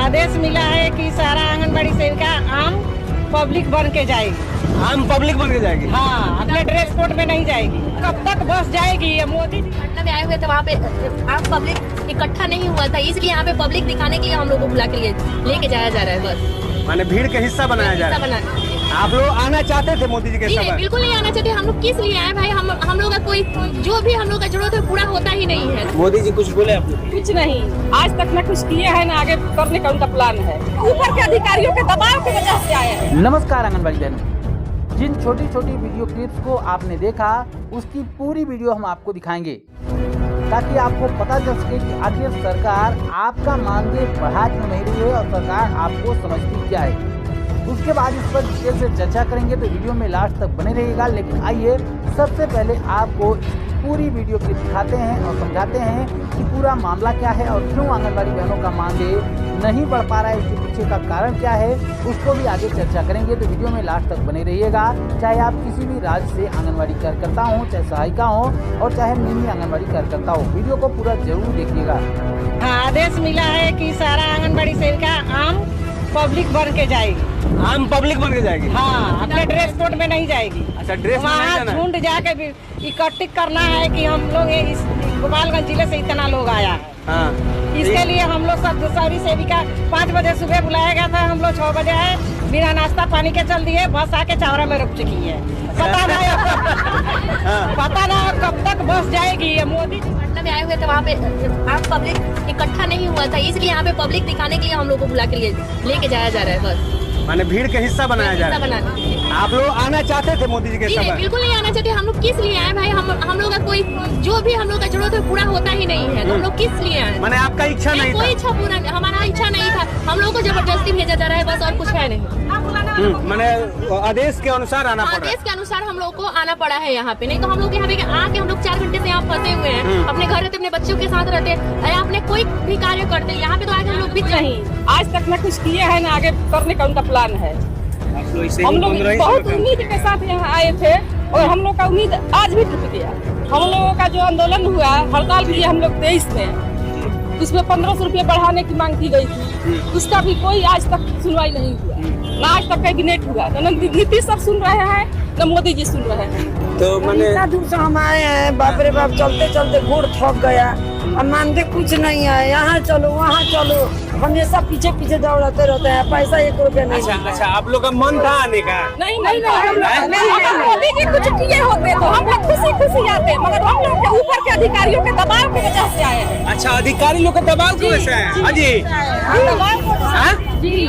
आदेश मिला है कि सारा आंगनबाड़ी सेविका आम पब्लिक बन के जाएगी। आम पब्लिक बन के जाएगी? हाँ, अपने ड्रेस कोड में नहीं जाएगी। कब तक बस जाएगी? ये मोदी जी पटना में आए हुए थे, वहाँ पे आम पब्लिक इकट्ठा नहीं हुआ था, इसलिए यहाँ पे पब्लिक दिखाने के लिए हम लोग को बुला के लेके जाया जा रहा है। बस माने भीड़ का हिस्सा बनाया जा रहा है। आप लोग आना चाहते थे मोदी जी के नहीं, बिल्कुल नहीं आना चाहते। हम लोग किस लिए आए भाई? हम लोग का कोई जो भी हम लोग का जरूरत है पूरा होता ही नहीं है। मोदी जी कुछ बोले आप लोग? कुछ नहीं, आज तक न कुछ किए हैं, न आगे करने का उनका प्लान है। ऊपर के अधिकारियों के दबाव की वजह से आए हैं। नमस्कार आंगनबाड़ी बहनों, जिन छोटी छोटी वीडियो क्लिप्स को आपने देखा उसकी पूरी वीडियो हम आपको दिखाएंगे ताकि आपको पता चल सके कि आखिर सरकार आपका मानदेय बढ़ा क्यों नहीं रही है और सरकार आपको समझती क्या है। उसके बाद इस पर डिटेल से चर्चा करेंगे, तो वीडियो में लास्ट तक बने रहिएगा। लेकिन आइए सबसे पहले आपको पूरी वीडियो क्लिप दिखाते हैं और समझाते हैं कि पूरा मामला क्या है और क्यों आंगनबाड़ी बहनों का मानदेय नहीं बढ़ पा रहा है, इसके पीछे का कारण क्या है, उसको भी आगे चर्चा करेंगे। तो वीडियो में लास्ट तक बने रहिएगा। चाहे आप किसी भी राज्य से आंगनबाड़ी कार्यकर्ता हो, चाहे सहायिका हो और चाहे मिनी आंगनबाड़ी कार्यकर्ता हो, वीडियो को पूरा जरूर देखिएगा। हाँ, आदेश मिला है कि सारा आंगनबाड़ी सेविका आम पब्लिक बन के जाएगी। आम पब्लिक बन के जाएगी? हाँ, अपने ड्रेस कोड में नहीं जाएगी। अच्छा, ड्रेस में नहीं वहाँ जाना है? झुंड जाके भी इकट्ठित करना है कि हम लोग इस गोपालगंज जिले से इतना लोग आया है। हाँ। इसके लिए हम लोग सब दूसरी सेविका 5 बजे सुबह बुलाया गया था, हम लोग 6 बजे आए, बिना नाश्ता पानी के चल दिए, बस आके चावरा में रुक चुकी है। पता ना कब तक बस जाएगी। ये मोदी जी पटना में आए हुए थे, वहाँ पे आम पब्लिक इकट्ठा नहीं हुआ था, इसलिए यहाँ पे पब्लिक दिखाने के लिए हम लोग को बुला के लेके जाया जा रहा है। बस माने भीड़ का हिस्सा बनाया जा रहा है। आप लोग आना चाहते थे मोदी जी के नहीं, बिल्कुल नहीं आना चाहते। हम लोग किस लिए आए भाई? हम लोग का कोई जो भी हम लोग का जरूरत है पूरा होता ही नहीं है। हम लोग किस लिए आए? माने आपका इच्छा नहीं कोई था? इच्छा पूरा, हमारा इच्छा नहीं था। हम लोग को जबरदस्ती भेजा जा रहा है बस, और कुछ है नहीं। माने आदेश के अनुसार आना पड़ा? आदेश के अनुसार हम लोग को आना पड़ा है यहाँ पे, नहीं तो हम लोग यहाँ पे आके हम लोग 4 घंटे से यहाँ फंसे हुए हैं। अपने घर रहते, अपने बच्चों के साथ रहते, अपने कोई भी कार्य करते, यहाँ पे तो आगे हम लोग भी नहीं, आज तक न कुछ किए हैं, न आगे करने का उनका प्लान है। हम लोग बहुत उम्मीद के साथ यहाँ आए थे और हम लोग का उम्मीद आज भी टूट गया। हम लोगों का जो आंदोलन हुआ, हड़ताल किए हम लोग 23 में, उसमें 1500 रुपये बढ़ाने की मांग की गई थी, उसका भी कोई आज तक सुनवाई नहीं हुआ, न आज तक कैबिनेट हुआ। न नीतीश सर सुन रहे हैं, न मोदी जी सुन रहे हैं। तो मैंने इतना दूर से हम आए हैं, बाप रे बाप, चलते चलते घोड़ थक गया। अब मानते कुछ नहीं है, यहाँ चलो वहाँ चलो, हमेशा पीछे पीछे दौड़ाते रहते हैं, पैसा 1 रुपया नहीं। अच्छा, आप लोग का मन था आने का? नहीं, अगर मोदी जी कुछ किए होते तो हम लोग खुशी आते, मगर हम लोग के ऊपर के अधिकारियों के दबाव की वजह से आए हैं। अच्छा, अधिकारी लोग का दबाव की वजह से है? जी,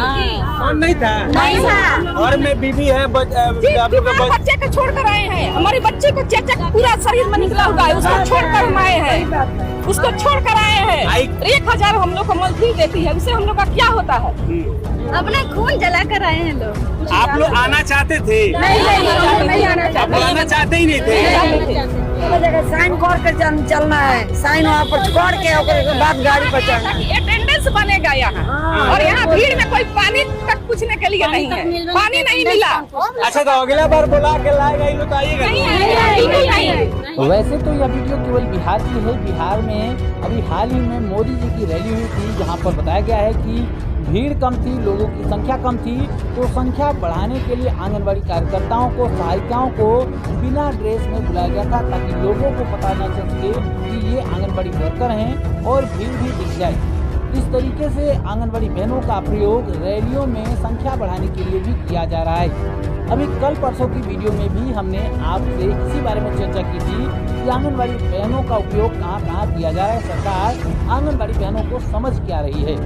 और नहीं था? नहीं था। और में बीबी है, आप लोग का बच्चे को छोड़ कर आए हैं। हमारे बच्चे को चेचक पूरा शरीर में निकला हुआ है, उसको छोड़ कर हम आए हैं, उसको छोड़ कर आए हैं। 1000 हम लोग को मजदूरी देती है, उससे हम लोग का क्या होता है? अपना खून जला कर आए हैं लोग। आप लोग आना चाहते थे? नहीं आना आप लोग आना चाहते ही नहीं थे? साइन करके चलना है, साइन वहाँ पर कर के बाद गाड़ी पर चढ़ना है। अटेंडेंस बनेगा यहाँ, और यहाँ भीड़ में कोई पानी तक पूछने के लिए नहीं है, पानी नहीं मिला। अच्छा, तो अगला बार बुला के लाएगा ये लोग तो आइएगा? वैसे तो यह वीडियो केवल बिहार की है। बिहार में अभी हाल ही में मोदी जी की रैली हुई थी, जहां पर बताया गया है कि भीड़ कम थी, लोगों की संख्या कम थी, तो संख्या बढ़ाने के लिए आंगनबाड़ी कार्यकर्ताओं को, सहायिकाओं को बिना ड्रेस में बुलाया गया था ताकि लोगों को पता न चल सके कि ये आंगनबाड़ी वर्कर हैं और भीड़ भी दिख जाए। इस तरीके से आंगनबाड़ी बहनों का प्रयोग रैलियों में संख्या बढ़ाने के लिए भी किया जा रहा है। अभी कल परसों की वीडियो में भी हमने आपसे इसी बारे में चर्चा की थी कि आंगनबाड़ी बहनों का उपयोग कहाँ किया जा रहा है, सरकार आंगनबाड़ी बहनों को समझ क्या रही है।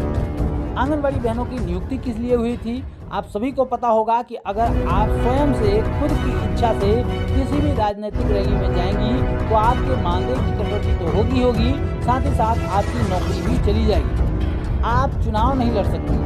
आंगनबाड़ी बहनों की नियुक्ति किस लिए हुई थी? आप सभी को पता होगा कि अगर आप स्वयं से खुद की इच्छा से किसी भी राजनीतिक रैली में जाएंगी तो आपके मानदेय की कटौती तो होगी, साथ ही साथ आपकी नौकरी भी चली जाएगी। आप चुनाव नहीं लड़ सकती,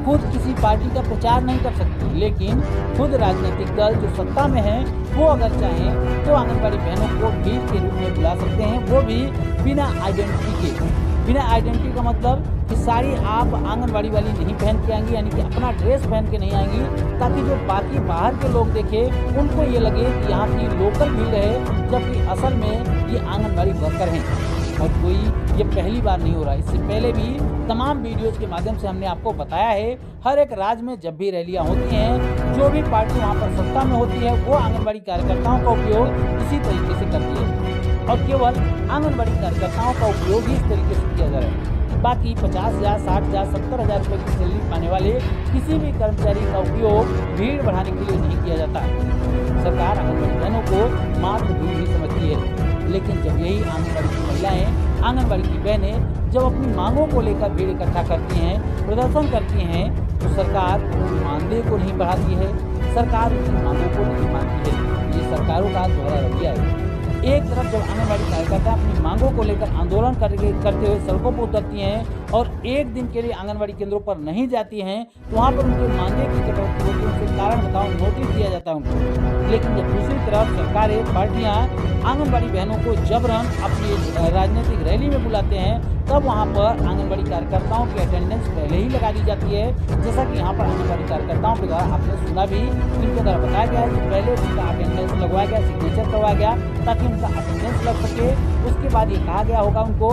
खुद किसी पार्टी का प्रचार नहीं कर सकती, लेकिन खुद राजनीतिक दल जो सत्ता में है वो अगर चाहें तो आंगनबाड़ी बहनों को भीड़ के रूप में बुला सकते हैं, वो भी बिना आइडेंटिटी के। बिना आइडेंटिटी का मतलब कि साड़ी आप आंगनबाड़ी वाली नहीं पहन के आएंगी, यानी कि अपना ड्रेस पहन के नहीं आएंगी, ताकि जो बाकी बाहर के लोग देखें उनको ये लगे कि यहाँ की लोकल भीड़ है, जबकि असल में ये आंगनबाड़ी वर्कर हैं। और कोई ये पहली बार नहीं हो रहा, इससे पहले भी तमाम वीडियोज़ के माध्यम से हमने आपको बताया है, हर एक राज्य में जब भी रैलियाँ होती हैं, जो भी पार्टी वहाँ पर सत्ता में होती है वो आंगनबाड़ी कार्यकर्ताओं का उपयोग इसी तरीके से करती है और केवल आंगनबाड़ी कार्यकर्ताओं का उपयोग ही इस तरीके से किया जा रहा है। बाकी 50,000, 60,000, 70,000 रुपये की सैलरी पाने वाले किसी भी कर्मचारी का उपयोग भीड़ बढ़ाने के लिए नहीं किया जाता। सरकार आंगनबाड़ी बहनों को मात्र भीड़ ही समझती है, लेकिन जब यही आंगनबाड़ी की महिलाएं, आंगनबाड़ी की बहनें जब अपनी मांगों को लेकर भीड़ इकट्ठा करती हैं, प्रदर्शन करती हैं, तो सरकार उनकी मानदेय को नहीं बढ़ाती है, सरकार उनकी मांगों को नहीं मानती है। ये सरकारों का दोहरा रवैया है। एक तरफ जब आंगनबाड़ी कार्यकर्ता अपनी मांगों को लेकर आंदोलन करते हुए सड़कों पर उतरती हैं और एक दिन के लिए आंगनबाड़ी केंद्रों पर नहीं जाती हैं, तो वहाँ पर उनके मानदेय की कटौती होती है, उनसे कारण बताओ नोटिस दिया जाता है उनको। लेकिन जब दूसरी तरफ सरकारें, पार्टियाँ आंगनबाड़ी बहनों को जबरन अपनी राजनीतिक रैली में बुलाते हैं, तब वहाँ पर आंगनबाड़ी कार्यकर्ताओं की अटेंडेंस पहले ही लगा दी जाती है। जैसा कि यहाँ पर आंगनबाड़ी कार्यकर्ताओं के द्वारा आपने सुना भी, इनके द्वारा बताया गया है कि पहले उनका अटेंडेंस लगवाया गया, सिग्नेचर करवाया गया ताकि उनका अटेंडेंस लग सके। उसके बाद ये कहा गया होगा उनको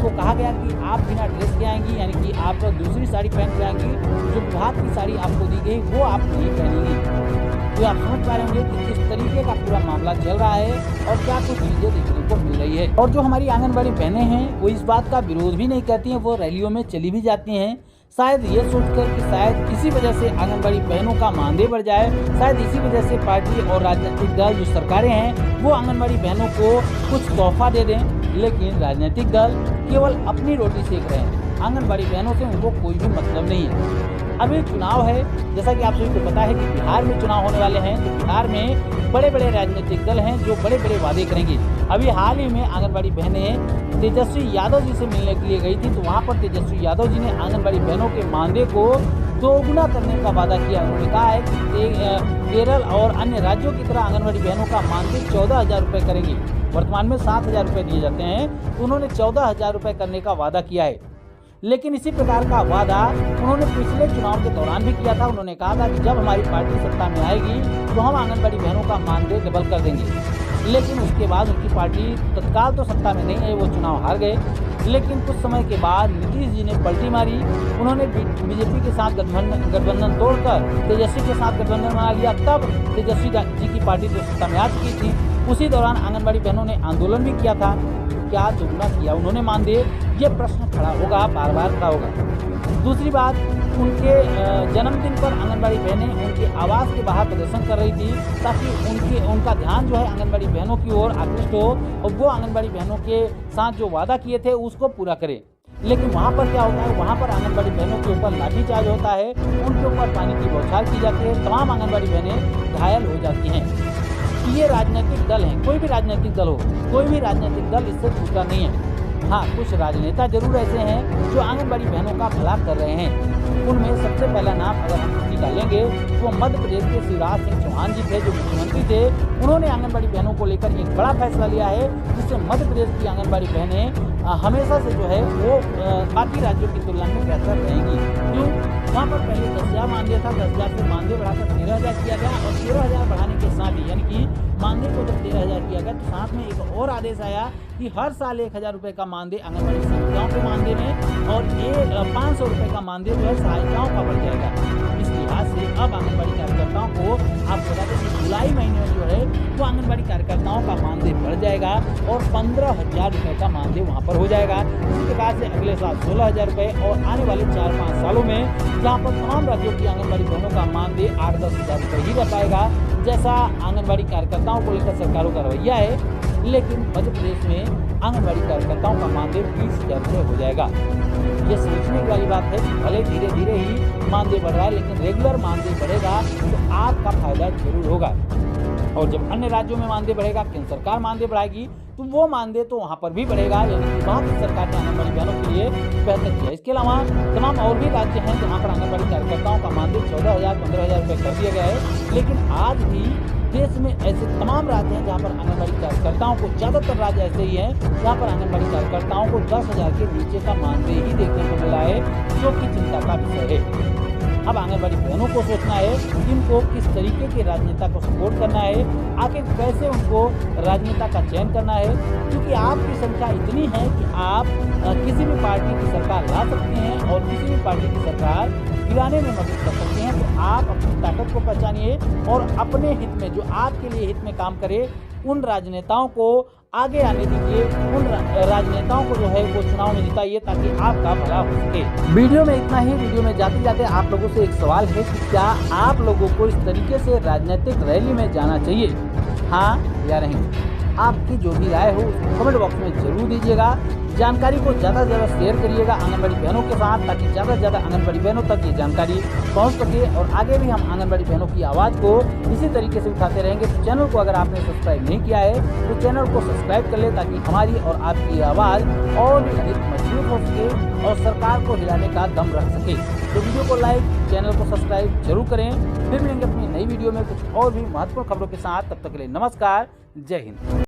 कहा गया कि आप बिना ड्रेस के आएंगी, यानी कि आप दूसरी साड़ी पहन के आएंगी, जो विभाग की साड़ी आपको दी गई वो आप नहीं पहनेंगी। तो आप समझ पा रहे होंगे कि किस तरीके का पूरा मामला चल रहा है और क्या कुछ चीजें देखने को मिल रही है। और जो हमारी आंगनबाड़ी बहनें हैं वो इस बात का विरोध भी नहीं करती हैं, वो रैलियों में चली भी जाती हैं, शायद ये सोचकर कि शायद इसी वजह से आंगनबाड़ी बहनों का मानदेय बढ़ जाए, शायद इसी वजह से पार्टी और राजनीतिक दल जो सरकारें हैं वो आंगनबाड़ी बहनों को कुछ तोहफा दे दें। लेकिन राजनीतिक दल केवल अपनी रोटी सेक रहे हैं, आंगनबाड़ी बहनों से उनको कोई भी मतलब नहीं है। अभी चुनाव है, जैसा कि आप सभी को पता है कि बिहार में चुनाव होने वाले हैं, तो बिहार में बड़े बड़े राजनीतिक दल हैं जो बड़े बड़े वादे करेंगे। अभी हाल ही में आंगनबाड़ी बहनें तेजस्वी यादव जी से मिलने के लिए गई थी, तो वहाँ पर तेजस्वी यादव जी ने आंगनबाड़ी बहनों के मानदेय को दोगुना करने का वादा किया। उन्होंने कहा है कि केरल और अन्य राज्यों की तरह आंगनबाड़ी बहनों का मानदेय 14,000 रुपये करेंगे। वर्तमान में 7,000 रुपये दिए जाते हैं, तो उन्होंने 14,000 रुपये करने का वादा किया है। लेकिन इसी प्रकार का वादा उन्होंने पिछले चुनाव के दौरान भी किया था। उन्होंने कहा था कि जब हमारी पार्टी सत्ता में आएगी तो हम आंगनबाड़ी बहनों का मानदेय डबल कर देंगे। लेकिन उसके बाद उनकी पार्टी तत्काल तो सत्ता में नहीं आई, वो चुनाव हार गए। लेकिन कुछ समय के बाद नीतीश जी ने पलटी मारी, उन्होंने बीजेपी के साथ गठबंधन तोड़कर तेजस्वी के साथ गठबंधन बना लिया। तब तेजस्वी जी की पार्टी तो सत्ता में आ चुकी थी। उसी दौरान आंगनबाड़ी बहनों ने आंदोलन भी किया था। क्या दोगुना किया उन्होंने मानदेय? ये प्रश्न खड़ा होगा, बार बार खड़ा होगा। दूसरी बात, उनके जन्मदिन पर आंगनबाड़ी बहनें उनके आवास के बाहर प्रदर्शन कर रही थी ताकि उनका ध्यान जो है आंगनबाड़ी बहनों की ओर आकृष्ट हो और वो आंगनबाड़ी बहनों के साथ जो वादा किए थे उसको पूरा करें। लेकिन वहाँ पर क्या होता है, वहाँ पर आंगनबाड़ी बहनों के ऊपर लाठीचार्ज होता है, उनके ऊपर पानी की बौछार की जाती है, तमाम आंगनबाड़ी बहनें घायल हो जाती हैं। ये राजनीतिक दल हैं, कोई भी राजनीतिक दल हो, कोई भी राजनीतिक दल इससे छूटा नहीं है। हाँ, कुछ राजनेता जरूर ऐसे हैं जो आंगनबाड़ी बहनों का भला कर रहे हैं। उनमें सबसे पहला नाम अगर हम किसी का लेंगे तो मध्य प्रदेश के शिवराज सिंह चौहान जी थे, जो मुख्यमंत्री थे। उन्होंने आंगनबाड़ी बहनों को लेकर एक बड़ा फैसला लिया है, जिससे मध्य प्रदेश की आंगनबाड़ी बहनें हमेशा से जो है वो बाकी राज्यों की तुलना में बेहतर रहेंगी। क्यों? वहाँ पर पहले 10,000 मानदेय था, 10,000 से मानदेय बढ़ाकर 13,000 किया गया और 13,000 बढ़ाने के साथ ही, यानी कि मानदेय को जब 13,000 किया गया तो साथ में एक और आदेश आया कि हर साल 1,000 रुपये का मानदेय आंगनबाड़ी सेविकाओं के मानदेय में और 500 रुपये का मानदेय जो है सहायिकाओं का बढ़ जाएगा। इस लिहाज से अब आंगनबाड़ी कार्यकर्ताओं को आप बता दें कि जुलाई महीने में जो है वो आंगनबाड़ी कार्यकर्ताओं का मानदेय बढ़ जाएगा और 15,000 रुपये का मानदेय वहाँ पर हो जाएगा। इसी प्रकार से अगले साल 16,000 रुपये और आने वाले 4-5 सालों में जहाँ पर तमाम राज्यों की आंगनबाड़ी बहनों का मानदेय 8-10 हज़ार रुपये ही रह पाएगा, जैसा आंगनबाड़ी कार्यकर्ताओं को लेकर सरकारों का रवैया है। लेकिन मध्य प्रदेश में आंगनबाड़ी कार्यकर्ताओं का मानदेय 20,000 रुपये हो जाएगा। ये सोचने वाली बात है कि भले धीरे धीरे ही मानदेय बढ़ रहा है, लेकिन रेगुलर मानदेय बढ़ेगा तो आपका फायदा जरूर होगा। और जब अन्य राज्यों में मानदेय बढ़ेगा, केंद्र सरकार मानदेय बढ़ाएगी, तो वो मानदेय तो वहाँ पर भी बढ़ेगा, यानी कि वहाँ की सरकार ने आंगनबाड़ी बहनों के लिए बेहतर किया। इसके अलावा तमाम और भी राज्य हैं जहाँ पर आंगनबाड़ी कार्यकर्ताओं का मानदेय 14,000, 15,000 रुपये कर दिया गया है। लेकिन आज भी देश में ऐसे तमाम राज्य हैं जहाँ पर आंगनबाड़ी कार्यकर्ताओं को, ज़्यादातर राज्य ऐसे ही हैं जहाँ पर आंगनबाड़ी कार्यकर्ताओं को 10,000 के नीचे का मानदेय ही देखने को मिला है, जो कि चिंता का विषय है। अब आंगनबाड़ी बहनों को सोचना है कि इनको किस तरीके के राजनेता को सपोर्ट करना है, आखिर कैसे उनको राजनेता का चयन करना है, क्योंकि आपकी संख्या इतनी है कि आप किसी भी पार्टी की सरकार ला सकते हैं और किसी भी पार्टी की सरकार गिराने में मदद कर सकते हैं। तो आप अपनी ताकत को पहचानिए और अपने हित में, जो आपके लिए हित में काम करे, उन राजनेताओं को आगे आने दीजिए, उन राजनेताओं को जो है वो चुनाव में जिताइए ताकि आपका भला हो सके। वीडियो में इतना ही। वीडियो में जाते जाते आप लोगों से एक सवाल है कि क्या आप लोगों को इस तरीके से राजनीतिक रैली में जाना चाहिए, हाँ या नहीं? आपकी जो भी राय हो उसको कमेंट बॉक्स में जरूर दीजिएगा। जानकारी को ज़्यादा से ज़्यादा शेयर करिएगा आंगनबाड़ी बहनों के साथ, ताकि ज़्यादा से ज़्यादा आंगनबाड़ी बहनों तक ये जानकारी पहुंच सके और आगे भी हम आंगनबाड़ी बहनों की आवाज़ को इसी तरीके से उठाते रहेंगे। तो चैनल को अगर आपने सब्सक्राइब नहीं किया है तो चैनल को सब्सक्राइब कर ले, ताकि हमारी और आपकी आवाज़ और भी अधिक मजबूत हो सके और सरकार को हिलाने का दम रख सके। तो वीडियो को लाइक, चैनल को सब्सक्राइब जरूर करें। फिर मिलेंगे अपनी नई वीडियो में कुछ और भी महत्वपूर्ण खबरों के साथ। तब तक के लिए नमस्कार, जय हिंद।